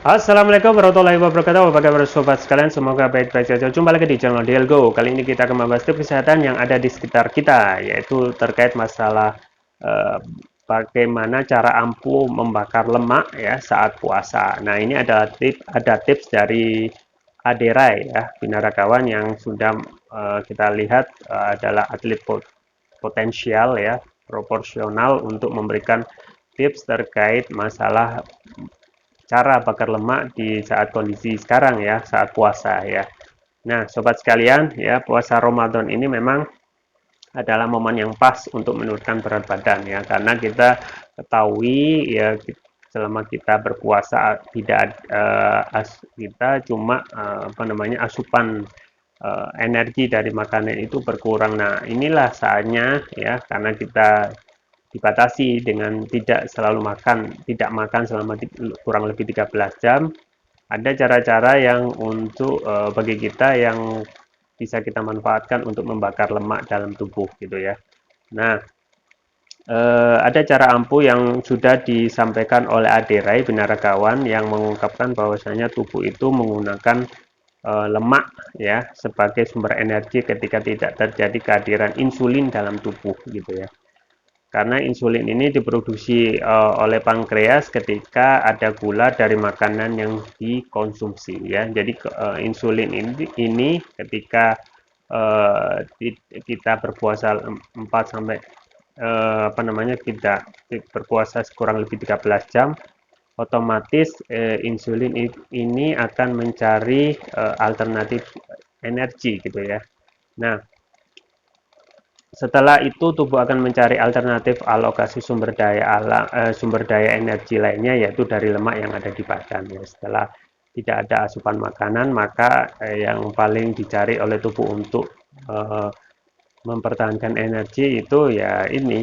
Assalamualaikum warahmatullahi wabarakatuh. Apa kabar sobat sekalian? Semoga baik-baik saja. Jumpa lagi di channel Dialgo. Kali ini kita akan membahas tips kesehatan yang ada di sekitar kita, yaitu terkait masalah eh, bagaimana cara ampuh membakar lemak ya saat puasa. Nah, ini ada tips dari Aderai ya, binaragawan yang sudah kita lihat adalah atlet potensial ya, proporsional untuk memberikan tips terkait masalah cara bakar lemak di saat kondisi sekarang ya, saat puasa ya. Nah, sobat sekalian, ya puasa Ramadan ini memang adalah momen yang pas untuk menurunkan berat badan ya, karena kita ketahui ya selama kita berpuasa tidak kita cuma apa namanya asupan energi dari makanan itu berkurang. Nah, inilah saatnya ya karena kita dibatasi dengan tidak selalu makan, tidak makan selama kurang lebih 13 jam. Ada cara-cara yang untuk bagi kita yang bisa kita manfaatkan untuk membakar lemak dalam tubuh gitu ya. Nah, ada cara ampuh yang sudah disampaikan oleh Aderai Binaragawan yang mengungkapkan bahwasanya tubuh itu menggunakan lemak ya sebagai sumber energi ketika tidak terjadi kehadiran insulin dalam tubuh gitu ya. Karena insulin ini diproduksi oleh pankreas ketika ada gula dari makanan yang dikonsumsi ya. Jadi insulin ini ketika uh, kita berpuasa 4 sampai apa namanya kita berpuasa kurang lebih 13 jam, otomatis insulin ini akan mencari alternatif energi gitu ya. Nah, setelah itu tubuh akan mencari alternatif alokasi sumber daya energi lainnya yaitu dari lemak yang ada di badan ya. Setelah tidak ada asupan makanan maka yang paling dicari oleh tubuh untuk eh, mempertahankan energi itu ya ini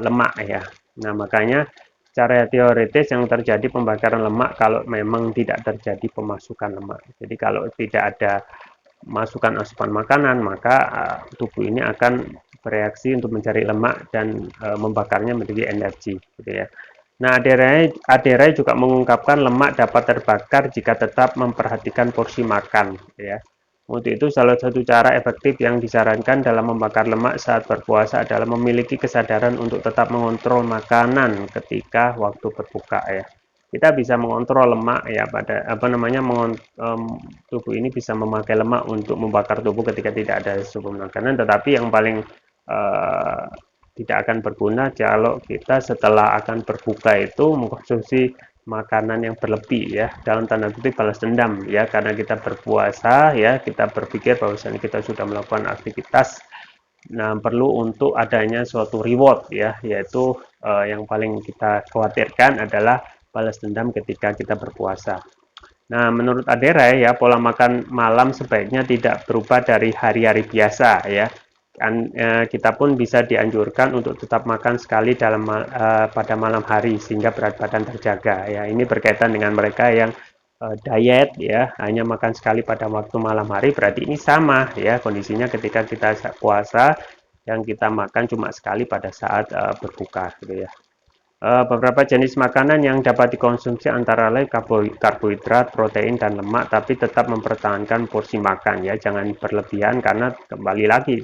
lemak ya. Nah, makanya secara teoritis yang terjadi pembakaran lemak kalau memang tidak terjadi pemasukan lemak. Jadi kalau tidak ada masukan asupan makanan, maka tubuh ini akan bereaksi untuk mencari lemak dan membakarnya menjadi energi, gitu ya. Nah, Aderai juga mengungkapkan lemak dapat terbakar jika tetap memperhatikan porsi makan, gitu ya. Untuk itu, salah satu cara efektif yang disarankan dalam membakar lemak saat berpuasa adalah memiliki kesadaran untuk tetap mengontrol makanan ketika waktu berbuka ya. Kita bisa mengontrol lemak ya pada apa namanya tubuh ini bisa memakai lemak untuk membakar tubuh ketika tidak ada asupan makanan, tetapi yang paling uh, tidak akan berguna kalau kita setelah akan berbuka itu mengkonsumsi makanan yang berlebih ya dalam tanda kutip balas dendam ya karena kita berpuasa ya kita berpikir bahwasanya kita sudah melakukan aktivitas. Nah, perlu untuk adanya suatu reward ya, yaitu yang paling kita khawatirkan adalah balas dendam ketika kita berpuasa. Nah, menurut Aderai ya, pola makan malam sebaiknya tidak berubah dari hari-hari biasa ya. Kita pun bisa dianjurkan untuk tetap makan sekali pada malam hari sehingga berat badan terjaga ya. Ini berkaitan dengan mereka yang diet ya, hanya makan sekali pada waktu malam hari berarti ini sama ya kondisinya ketika kita puasa yang kita makan cuma sekali pada saat berbuka gitu ya. Beberapa jenis makanan yang dapat dikonsumsi antara lain karbohidrat, protein, dan lemak, tapi tetap mempertahankan porsi makan ya, jangan berlebihan karena kembali lagi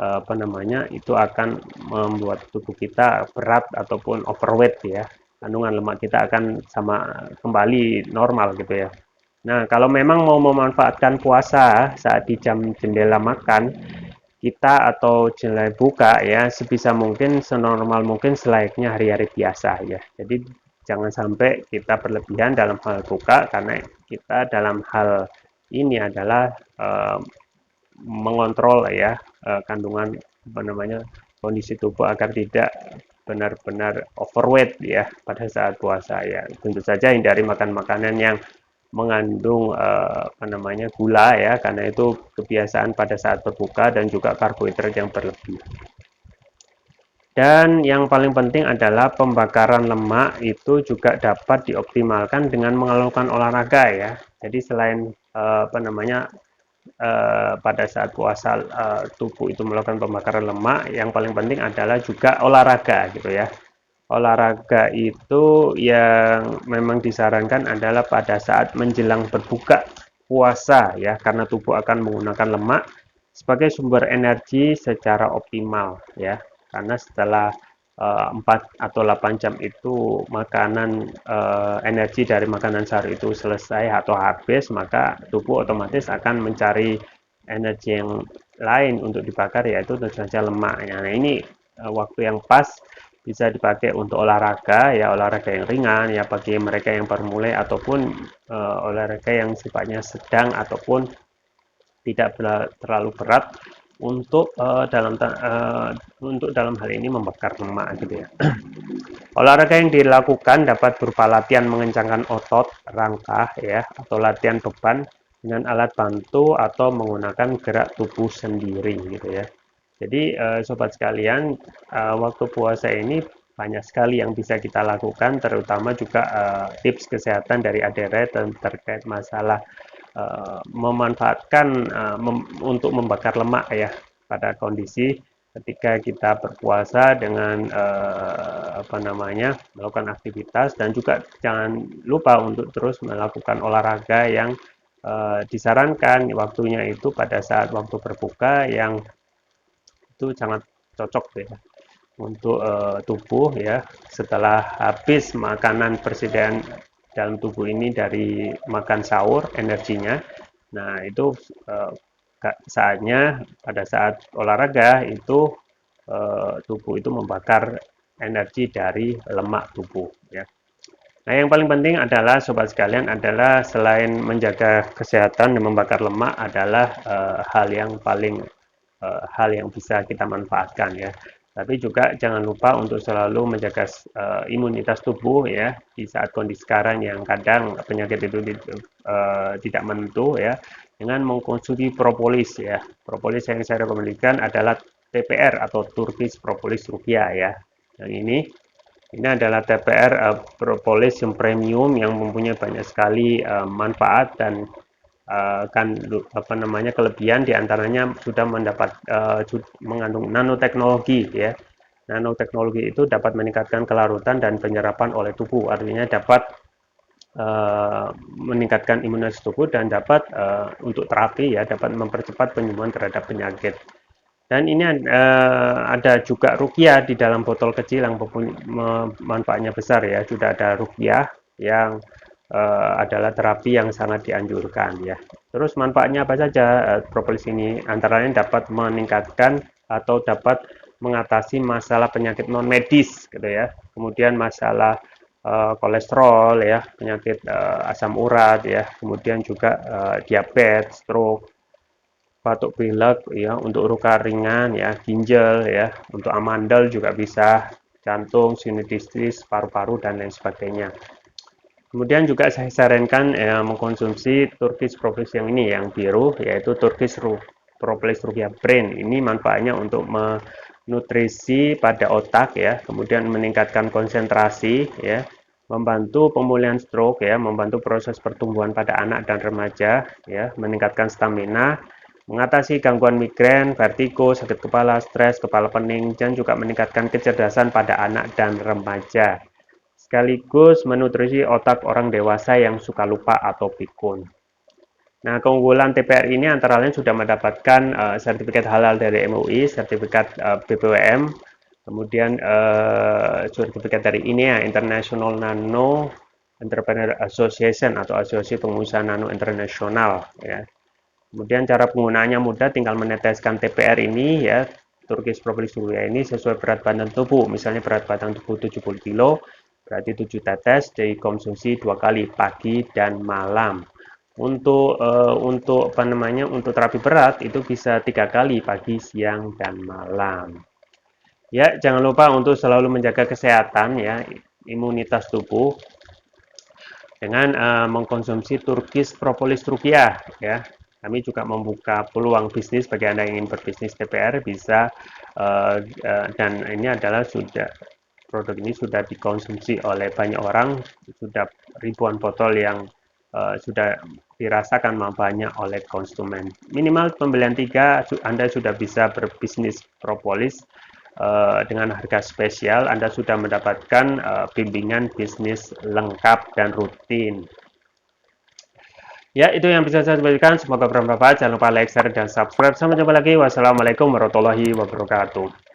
apa namanya itu akan membuat tubuh kita berat ataupun overweight ya, kandungan lemak kita akan sama kembali normal gitu ya. Nah, kalau memang mau memanfaatkan puasa saat di jam jendela makan, kita atau jelai buka ya sebisa mungkin senormal mungkin selayaknya hari-hari biasa ya. Jadi jangan sampai kita berlebihan dalam hal buka karena kita dalam hal ini adalah mengontrol ya kandungan apa namanya kondisi tubuh agar tidak benar-benar overweight ya pada saat puasa ya. Tentu saja hindari makan makanan yang mengandung apa namanya gula ya karena itu kebiasaan pada saat berbuka dan juga karbohidrat yang berlebih. Dan yang paling penting adalah pembakaran lemak itu juga dapat dioptimalkan dengan melakukan olahraga ya. Jadi selain apa namanya pada saat puasa tubuh itu melakukan pembakaran lemak, yang paling penting adalah juga olahraga gitu ya. olahraga itu yang memang disarankan adalah pada saat menjelang berbuka puasa ya, karena tubuh akan menggunakan lemak sebagai sumber energi secara optimal ya. Karena setelah 4 atau 8 jam itu makanan energi dari makanan sahur itu selesai atau habis, maka tubuh otomatis akan mencari energi yang lain untuk dibakar, yaitu tentu saja lemaknya. Nah, ini waktu yang pas bisa dipakai untuk olahraga ya, olahraga yang ringan ya bagi mereka yang baru mulai, ataupun olahraga yang sifatnya sedang ataupun tidak terlalu berat untuk untuk dalam hal ini membakar lemak gitu ya. Olahraga yang dilakukan dapat berupa latihan mengencangkan otot, rangka ya, atau latihan beban dengan alat bantu atau menggunakan gerak tubuh sendiri gitu ya. Jadi sobat sekalian, waktu puasa ini banyak sekali yang bisa kita lakukan, terutama juga tips kesehatan dari ADRE terkait masalah memanfaatkan untuk membakar lemak ya pada kondisi ketika kita berpuasa dengan melakukan aktivitas, dan juga jangan lupa untuk terus melakukan olahraga yang disarankan waktunya itu pada saat waktu berbuka, yang itu sangat cocok ya untuk tubuh ya, setelah habis makanan persediaan dalam tubuh ini dari makan sahur energinya. Nah, itu saatnya pada saat olahraga itu tubuh itu membakar energi dari lemak tubuh ya. Nah, yang paling penting adalah sobat sekalian adalah selain menjaga kesehatan dan membakar lemak adalah hal yang bisa kita manfaatkan ya. Tapi juga jangan lupa untuk selalu menjaga imunitas tubuh ya di saat kondisi sekarang yang kadang penyakit itu tidak menentu ya, dengan mengkonsumsi propolis ya. Propolis yang saya rekomendasikan adalah TPR atau Turkish Propolis Rupiah ya. Yang ini adalah TPR propolis yang premium yang mempunyai banyak sekali manfaat dan kan kelebihan diantaranya sudah mengandung nanoteknologi ya. Nanoteknologi itu dapat meningkatkan kelarutan dan penyerapan oleh tubuh, artinya dapat meningkatkan imunitas tubuh dan dapat untuk terapi ya, dapat mempercepat penyembuhan terhadap penyakit. Dan ini ada juga ruqyah di dalam botol kecil yang manfaatnya besar ya. Sudah ada ruqyah yang adalah terapi yang sangat dianjurkan ya. Terus manfaatnya apa saja propolis ini? Antara lain dapat meningkatkan atau dapat mengatasi masalah penyakit non medis gitu ya. Kemudian masalah kolesterol ya, penyakit asam urat ya, kemudian juga diabetes, stroke, batuk pilek ya, untuk luka ringan ya, ginjal ya, untuk amandel juga bisa, jantung, sinusitis, paru-paru dan lain sebagainya. Kemudian juga saya sarankan mengkonsumsi Turkish Propolis yang ini, yang biru, yaitu Turkish Propolis Ruqyah Brain. Ini manfaatnya untuk menutrisi pada otak ya, kemudian meningkatkan konsentrasi ya, membantu pemulihan stroke ya, membantu proses pertumbuhan pada anak dan remaja ya, meningkatkan stamina, mengatasi gangguan migrain, vertigo, sakit kepala, stres, kepala pening, dan juga meningkatkan kecerdasan pada anak dan remaja. Sekaligus menutrisi otak orang dewasa yang suka lupa atau pikun. Nah, keunggulan TPR ini antara lain sudah mendapatkan sertifikat halal dari MUI, sertifikat BPWM, kemudian sertifikat dari INEA, International Nano Entrepreneur Association atau Asosiasi Pengusaha Nano Internasional ya. Kemudian cara penggunaannya mudah, tinggal meneteskan TPR ini ya, Turkish Propolis Ruqyah ini sesuai berat badan tubuh. Misalnya berat badan tubuh 70 kilo, berarti 7 tetes, dikonsumsi 2 kali, pagi dan malam. Untuk terapi berat itu bisa 3 kali, pagi, siang, dan malam. Ya, jangan lupa untuk selalu menjaga kesehatan ya, imunitas tubuh dengan mengkonsumsi Turkish Propolis Ruqyah ya. Kami juga membuka peluang bisnis bagi Anda yang ingin berbisnis TPR, bisa dan ini adalah produk ini sudah dikonsumsi oleh banyak orang, sudah ribuan botol yang sudah dirasakan manfaatnya oleh konsumen. Minimal pembelian 3 Anda sudah bisa berbisnis propolis dengan harga spesial Anda sudah mendapatkan bimbingan bisnis lengkap dan rutin. Ya, itu yang bisa saya sampaikan. Semoga bermanfaat. Jangan lupa like, share, dan subscribe. Sampai jumpa lagi. Wassalamualaikum warahmatullahi wabarakatuh.